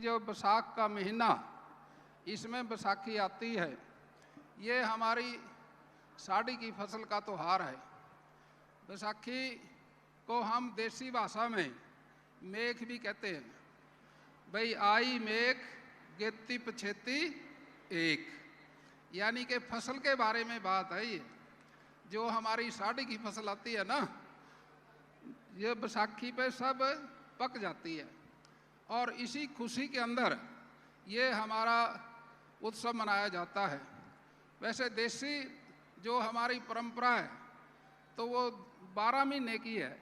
जो बैसाख का महीना, इसमें बैसाखी आती है, ये हमारी साड़ी की फसल का त्योहार है। बैसाखी को हम देसी भाषा में मेघ भी कहते हैं। भाई आई मेघ गेती पछेती एक, यानी कि फसल के बारे में बात है। ये जो हमारी साड़ी की फसल आती है ना, ये बैसाखी पे सब पक जाती है और इसी खुशी के अंदर ये हमारा उत्सव मनाया जाता है। वैसे देसी जो हमारी परंपरा है तो वो 12 महीने की है,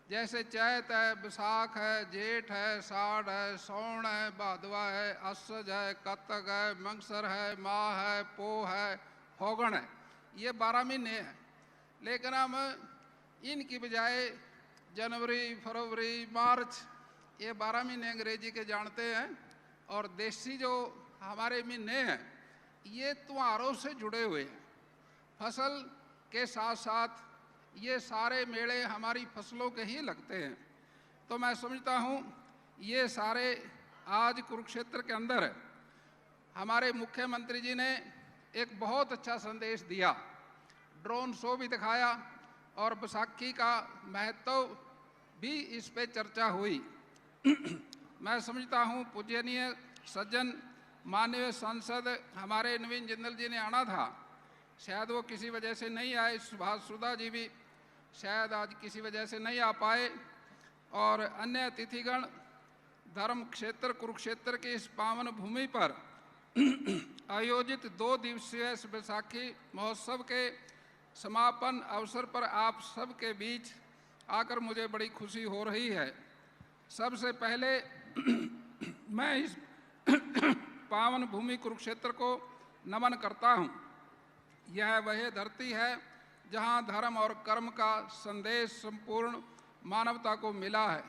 जैसे चैत है, बैसाख है, जेठ है, साढ़ है, सौण है, भादवा है, असज है, कतक है, मंगसर है, माह है, पोह है, फौगण है। ये 12 महीने हैं। लेकिन हम इनकी बजाय जनवरी, फरवरी, मार्च, ये 12 महीने अंग्रेजी के जानते हैं। और देसी जो हमारे महीने हैं ये त्योहारों से जुड़े हुए हैं। फसल के साथ साथ ये सारे मेले हमारी फसलों के ही लगते हैं। तो मैं समझता हूँ ये सारे आज कुरुक्षेत्र के अंदर हमारे मुख्यमंत्री जी ने एक बहुत अच्छा संदेश दिया। ड्रोन शो भी दिखाया और बैसाखी का महत्व भी इस पे चर्चा हुई। मैं समझता हूँ पूजनीय सज्जन माननीय सांसद हमारे नवीन जिंदल जी ने आना था, शायद वो किसी वजह से नहीं आए। सुभाष सुधा जी भी शायद आज किसी वजह से नहीं आ पाए। और अन्य अतिथिगण धर्म क्षेत्र कुरुक्षेत्र की इस पावन भूमि पर आयोजित 2 दिवसीय बैसाखी महोत्सव के समापन अवसर पर आप सब के बीच आकर मुझे बड़ी खुशी हो रही है। सबसे पहले मैं इस पावन भूमि कुरुक्षेत्र को नमन करता हूँ। यह वह धरती है जहाँ धर्म और कर्म का संदेश संपूर्ण मानवता को मिला है।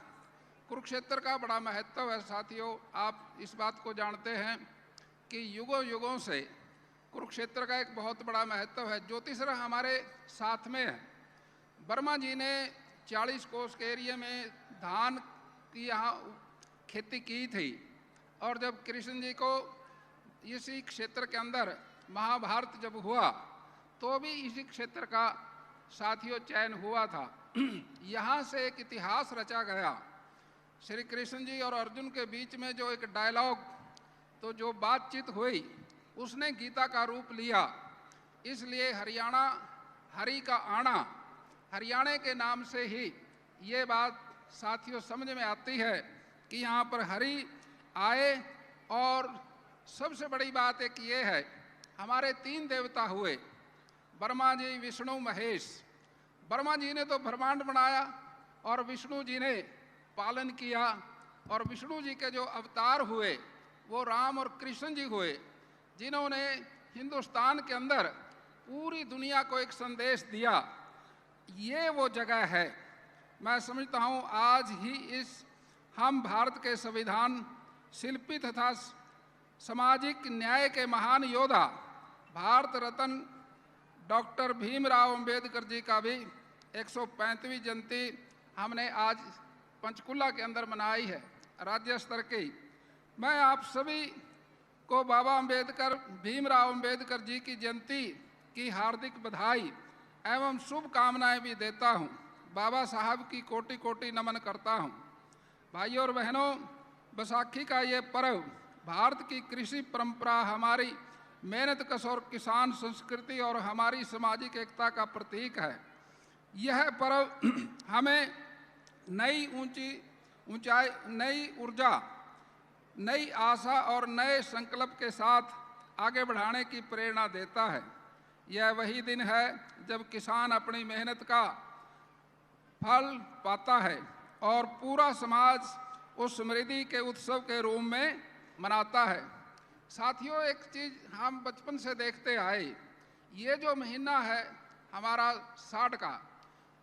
कुरुक्षेत्र का बड़ा महत्व है साथियों। आप इस बात को जानते हैं कि युगों युगों से कुरुक्षेत्र का एक बहुत बड़ा महत्व है। ज्योतिषर हमारे साथ में है। वर्मा जी ने 40 कोस के एरिया में धान की यहाँ खेती की थी और जब कृष्ण जी को इसी क्षेत्र के अंदर महाभारत जब हुआ तो भी इसी क्षेत्र का साथियों चयन हुआ था। यहाँ से एक इतिहास रचा गया। श्री कृष्ण जी और अर्जुन के बीच में जो एक डायलॉग, तो जो बातचीत हुई उसने गीता का रूप लिया। इसलिए हरियाणा हरि का आना, हरियाणे के नाम से ही ये बात साथियों समझ में आती है कि यहाँ पर हरि आए। और सबसे बड़ी बात एक ये है, हमारे 3 देवता हुए, ब्रह्मा जी, विष्णु, महेश। ब्रह्मा जी ने तो ब्रह्मांड बनाया और विष्णु जी ने पालन किया। और विष्णु जी के जो अवतार हुए वो राम और कृष्ण जी हुए, जिन्होंने हिंदुस्तान के अंदर पूरी दुनिया को एक संदेश दिया। ये वो जगह है। मैं समझता हूँ आज ही इस हम भारत के संविधान शिल्पी तथा सामाजिक न्याय के महान योद्धा भारत रत्न डॉक्टर भीमराव अंबेडकर जी का भी 135वीं जयंती हमने आज पंचकुला के अंदर मनाई है, राज्य स्तर की। मैं आप सभी को बाबा अंबेडकर, भीमराव अंबेडकर जी की जयंती की हार्दिक बधाई एवं शुभकामनाएं भी देता हूं। बाबा साहब की कोटि कोटि नमन करता हूं। भाइयों और बहनों, बैसाखी का ये पर्व भारत की कृषि परंपरा, हमारी मेहनत कश और किसान संस्कृति और हमारी सामाजिक एकता का प्रतीक है। यह पर्व हमें नई ऊंचाई, नई ऊर्जा, नई आशा और नए संकल्प के साथ आगे बढ़ाने की प्रेरणा देता है। यह वही दिन है जब किसान अपनी मेहनत का फल पाता है और पूरा समाज उस समृद्धि के उत्सव के रूप में मनाता है। साथियों, एक चीज़ हम बचपन से देखते आए, ये जो महीना है हमारा साढ़ का,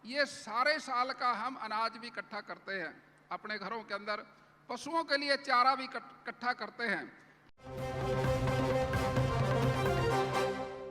ये सारे साल का हम अनाज भी इकट्ठा करते हैं अपने घरों के अंदर, पशुओं के लिए चारा भी इकट्ठा करते हैं।